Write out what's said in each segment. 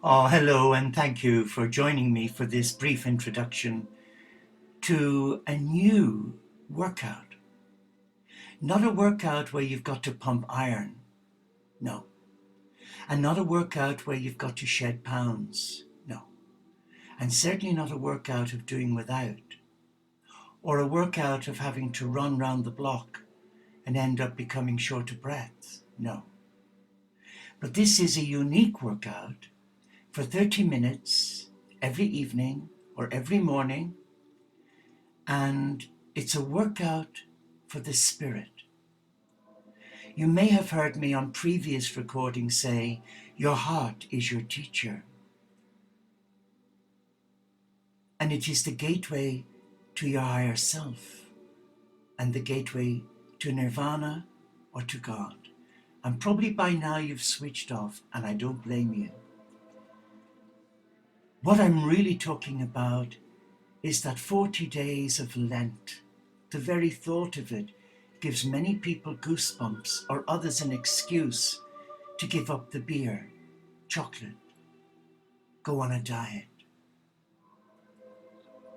Oh, hello, and thank you for joining me for this brief introduction to a new workout. Not a workout where you've got to pump iron, no. And not a workout where you've got to shed pounds, no. And certainly not a workout of doing without, or a workout of having to run round the block and end up becoming short of breath, no. But this is a unique workout for 30 minutes every evening or every morning, and it's a workout for the spirit. You may have heard me on previous recordings say, your heart is your teacher. And it is the gateway to your higher self and the gateway to nirvana or to God. And probably by now you've switched off, and I don't blame you. What I'm really talking about is that 40 days of Lent. The very thought of it gives many people goosebumps, or others an excuse to give up the beer, chocolate, go on a diet.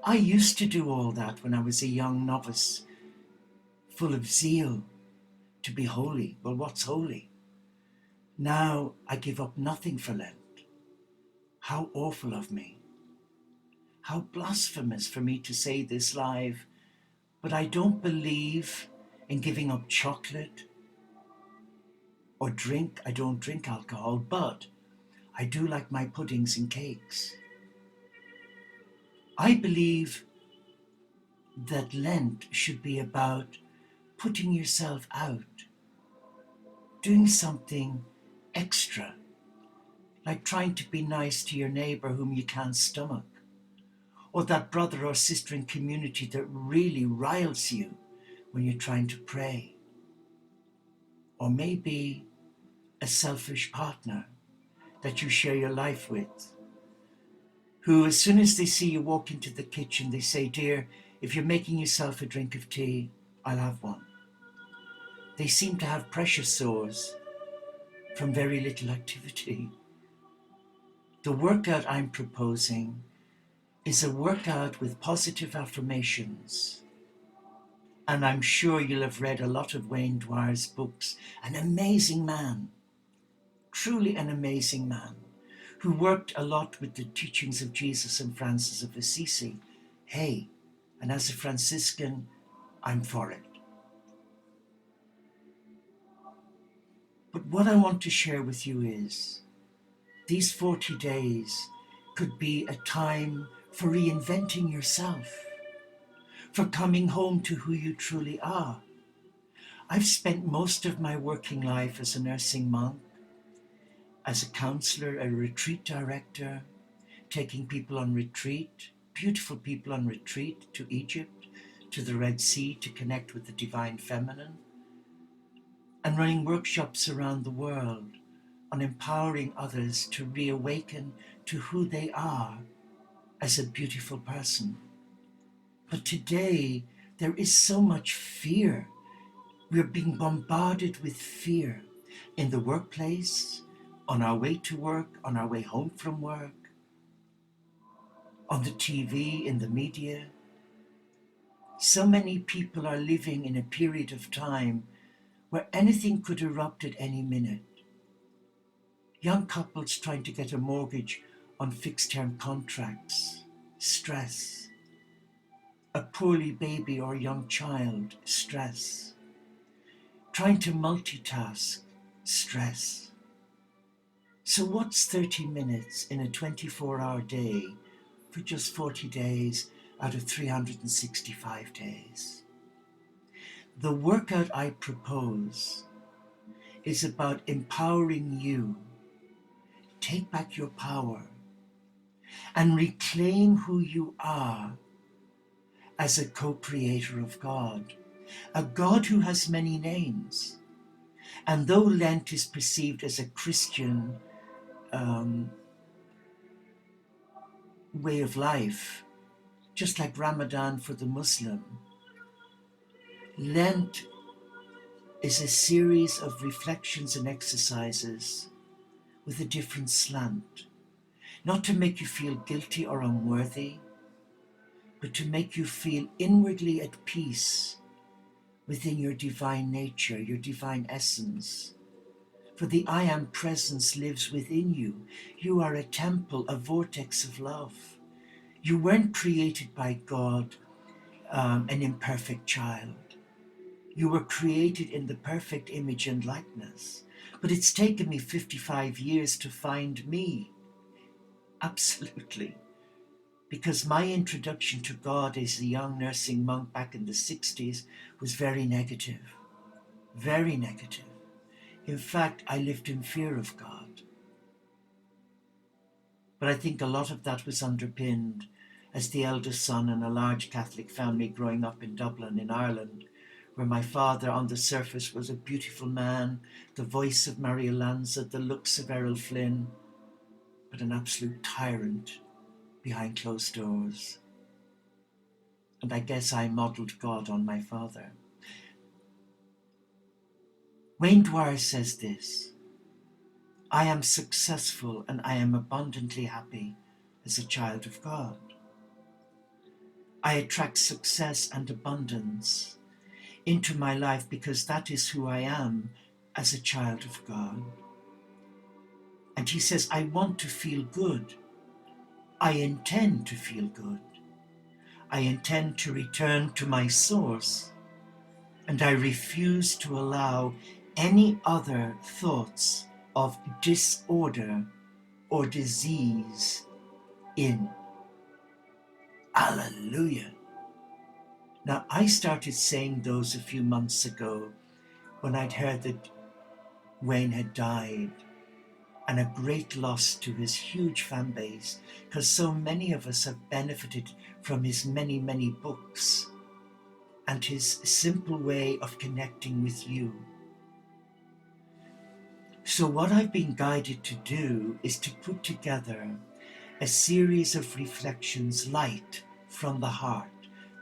I used to do all that when I was a young novice, full of zeal to be holy. Well, what's holy? Now I give up nothing for Lent. How awful of me. How blasphemous for me to say this live, but I don't believe in giving up chocolate or drink. I don't drink alcohol, but I do like my puddings and cakes. I believe that Lent should be about putting yourself out, doing something extra, like trying to be nice to your neighbor whom you can't stomach, or that brother or sister in community that really riles you when you're trying to pray, or maybe a selfish partner that you share your life with, who as soon as they see you walk into the kitchen, they say, dear, if you're making yourself a drink of tea, I'll have one. They seem to have pressure sores from very little activity. The workout I'm proposing is a workout with positive affirmations. And I'm sure you'll have read a lot of Wayne Dwyer's books. An amazing man, truly an amazing man, who worked a lot with the teachings of Jesus and Francis of Assisi. Hey, and as a Franciscan, I'm for it. But what I want to share with you is, these 40 days could be a time for reinventing yourself, for coming home to who you truly are. I've spent most of my working life as a nursing monk, as a counselor, a retreat director, taking people on retreat, beautiful people on retreat to Egypt, to the Red Sea to connect with the divine feminine, and running workshops around the world on empowering others to reawaken to who they are as a beautiful person. But today, there is so much fear. We're being bombarded with fear in the workplace, on our way to work, on our way home from work, on the TV, in the media. So many people are living in a period of time where anything could erupt at any minute. Young couples trying to get a mortgage on fixed-term contracts, stress. A poorly baby or young child, stress. Trying to multitask, stress. So what's 30 minutes in a 24-hour day for just 40 days out of 365 days? The workout I propose is about empowering you. Take back your power and reclaim who you are as a co-creator of God, a God who has many names. And though Lent is perceived as a Christian way of life, just like Ramadan for the Muslim, Lent is a series of reflections and exercises with a different slant. not to make you feel guilty or unworthy, but to make you feel inwardly at peace within your divine nature, your divine essence. For the I am presence lives within you. You are a temple, a vortex of love. You weren't created by God, an imperfect child. You were created in the perfect image and likeness. But it's taken me 55 years to find me. Absolutely. Because my introduction to God as a young nursing monk back in the 60s was very negative. Very negative. In fact, I lived in fear of God. But I think a lot of that was underpinned as the eldest son in a large Catholic family growing up in Dublin in Ireland, where my father on the surface was a beautiful man, the voice of Maria Lanza, the looks of Errol Flynn, but an absolute tyrant behind closed doors. And I guess I modelled God on my father. Wayne Dwyer says this: I am successful and I am abundantly happy as a child of God. I attract success and abundance into my life because that is who I am as a child of God. And he says, I want to feel good. I intend to feel good. I intend to return to my source, and I refuse to allow any other thoughts of disorder or disease in. Hallelujah. Now, I started saying those a few months ago when I'd heard that Wayne had died, and a great loss to his huge fan base, because so many of us have benefited from his many, many books and his simple way of connecting with you. So what I've been guided to do is to put together a series of reflections light from the heart.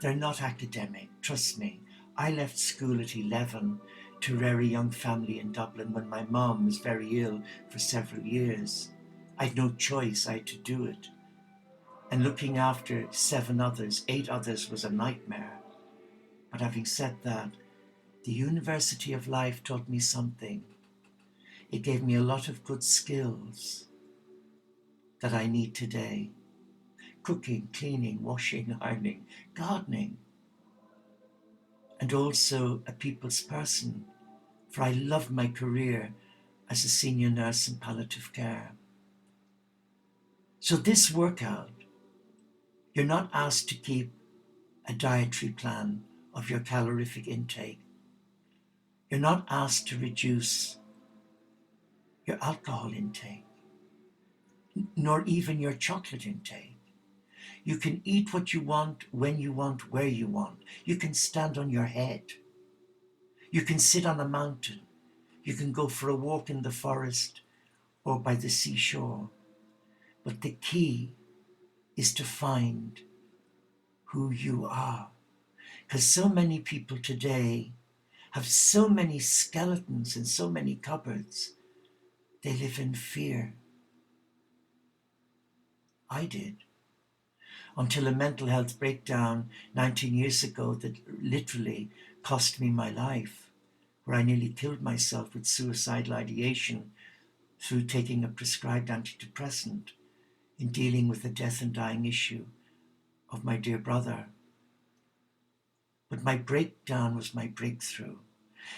They're not academic, trust me. I left school at 11 to rear a young family in Dublin when my mom was very ill for several years. I had no choice, I had to do it. And looking after 7 others, 8 others was a nightmare. But having said that, the University of Life taught me something. It gave me a lot of good skills that I need today. Cooking, cleaning, washing, ironing, gardening, and also a people's person, for I loved my career as a senior nurse in palliative care. So this workout, you're not asked to keep a dietary plan of your calorific intake. You're not asked to reduce your alcohol intake, nor even your chocolate intake. You can eat what you want, when you want, where you want. You can stand on your head. You can sit on a mountain. You can go for a walk in the forest or by the seashore. But the key is to find who you are. Because so many people today have so many skeletons in so many cupboards. They live in fear. I did. Until a mental health breakdown 19 years ago that literally cost me my life, where I nearly killed myself with suicidal ideation through taking a prescribed antidepressant in dealing with the death and dying issue of my dear brother. But my breakdown was my breakthrough.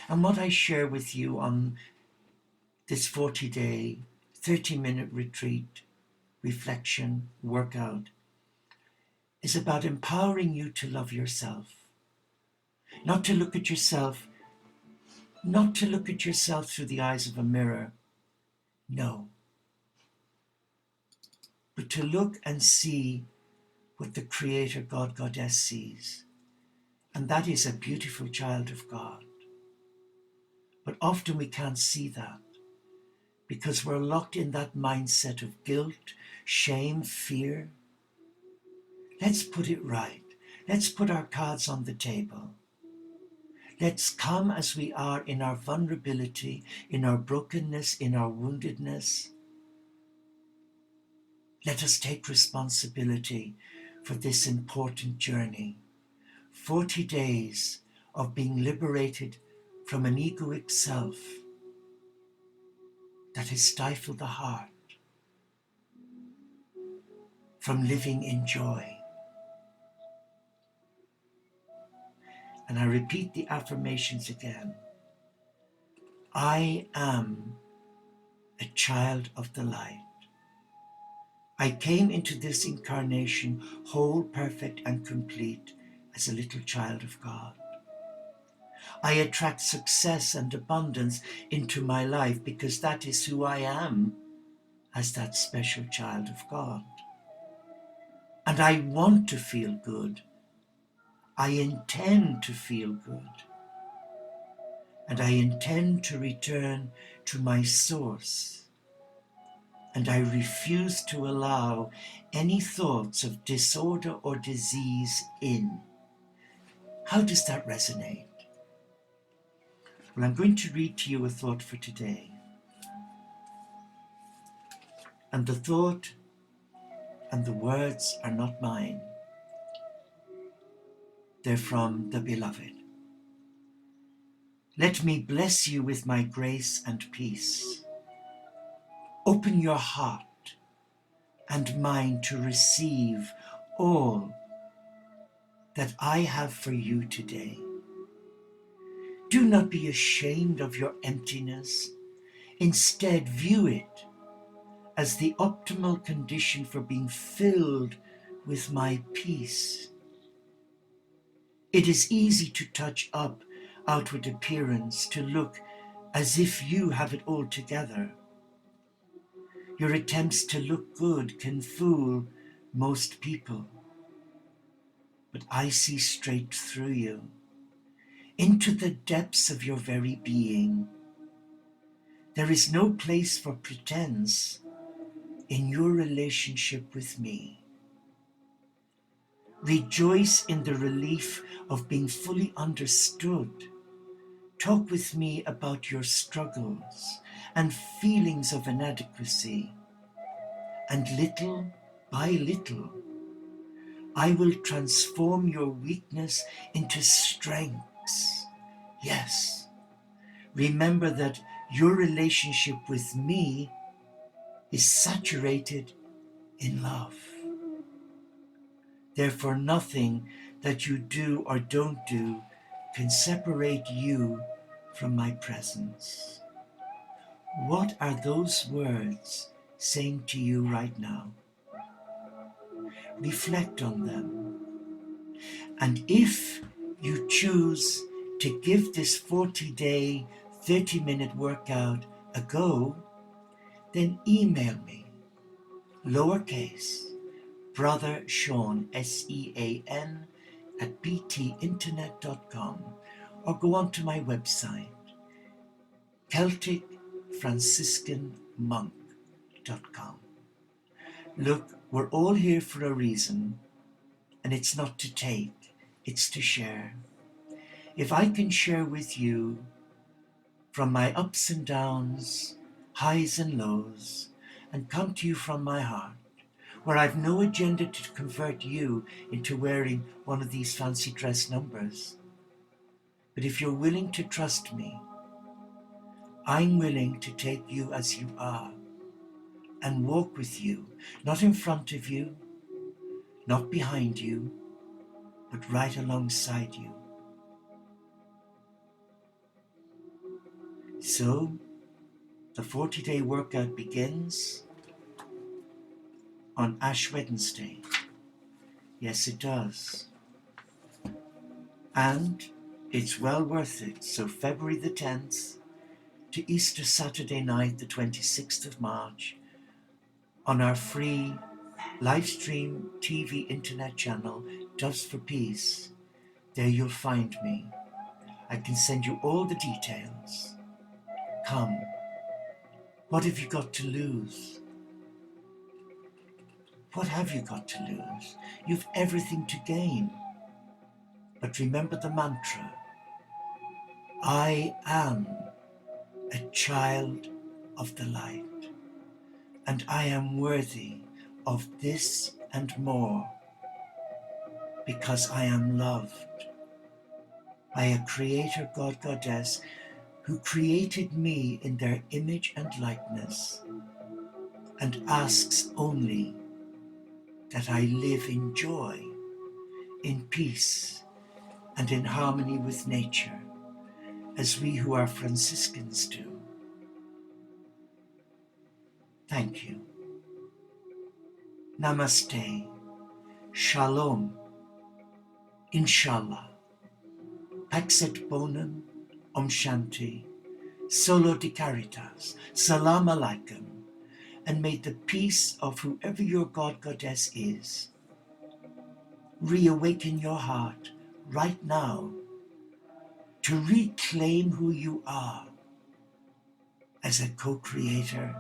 And what I share with you on this 40-day, 30-minute retreat, reflection, workout, is about empowering you to love yourself. Not to look at yourself, not to look at yourself through the eyes of a mirror, no. But to look and see what the Creator God, Goddess sees. And that is a beautiful child of God. But often we can't see that because we're locked in that mindset of guilt, shame, fear. Let's put it right. Let's put our cards on the table. Let's come as we are in our vulnerability, in our brokenness, in our woundedness. Let us take responsibility for this important journey. 40 days of being liberated from an egoic self that has stifled the heart from living in joy. And I repeat the affirmations again. I am a child of the light. I came into this incarnation whole, perfect, and complete as a little child of God. I attract success and abundance into my life because that is who I am as that special child of God. And I want to feel good. I intend to feel good. And I intend to return to my source. And I refuse to allow any thoughts of disorder or disease in. How does that resonate? Well, I'm going to read to you a thought for today. And the thought and the words are not mine. They're from the Beloved. Let me bless you with my grace and peace. Open your heart and mind to receive all that I have for you today. Do not be ashamed of your emptiness. Instead, view it as the optimal condition for being filled with my peace. It is easy to touch up outward appearance, to look as if you have it all together. Your attempts to look good can fool most people. But I see straight through you, into the depths of your very being. There is no place for pretense in your relationship with me. Rejoice in the relief of being fully understood. Talk with me about your struggles and feelings of inadequacy. And little by little, I will transform your weakness into strengths. Yes, remember that your relationship with me is saturated in love. Therefore, nothing that you do or don't do can separate you from my presence. What are those words saying to you right now? Reflect on them. And if you choose to give this 40-day, 30-minute workout a go, then email me, lowercase, Brother Sean, SEAN, at btinternet.com, or go onto my website, celticfranciscanmonk.com. Look, we're all here for a reason, and it's not to take, it's to share. If I can share with you from my ups and downs, highs and lows, and come to you from my heart, where I've no agenda to convert you into wearing one of these fancy dress numbers. But if you're willing to trust me, I'm willing to take you as you are and walk with you, not in front of you, not behind you, but right alongside you. So, the 40-day workout begins on Ash Wednesday. Yes, it does. And it's well worth it. So February the 10th to Easter Saturday night, the 26th of March, on our free live stream TV internet channel, Doves for Peace. There you'll find me. I can send you all the details. Come. What have you got to lose? What have you got to lose? You've everything to gain. But remember the mantra. I am a child of the light, and I am worthy of this and more, because I am loved by a Creator God Goddess who created me in their image and likeness, and asks only that I live in joy, in peace, and in harmony with nature, as we who are Franciscans do. Thank you. Namaste. Shalom. Inshallah. Pax et bonum. Om Shanti. Solo di Caritas. Salam alaikum. And may the peace of whoever your God Goddess is reawaken your heart right now to reclaim who you are as a co-creator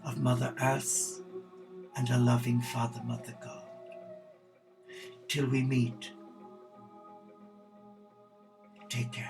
of Mother Earth and a loving Father, Mother God. Till we meet, take care.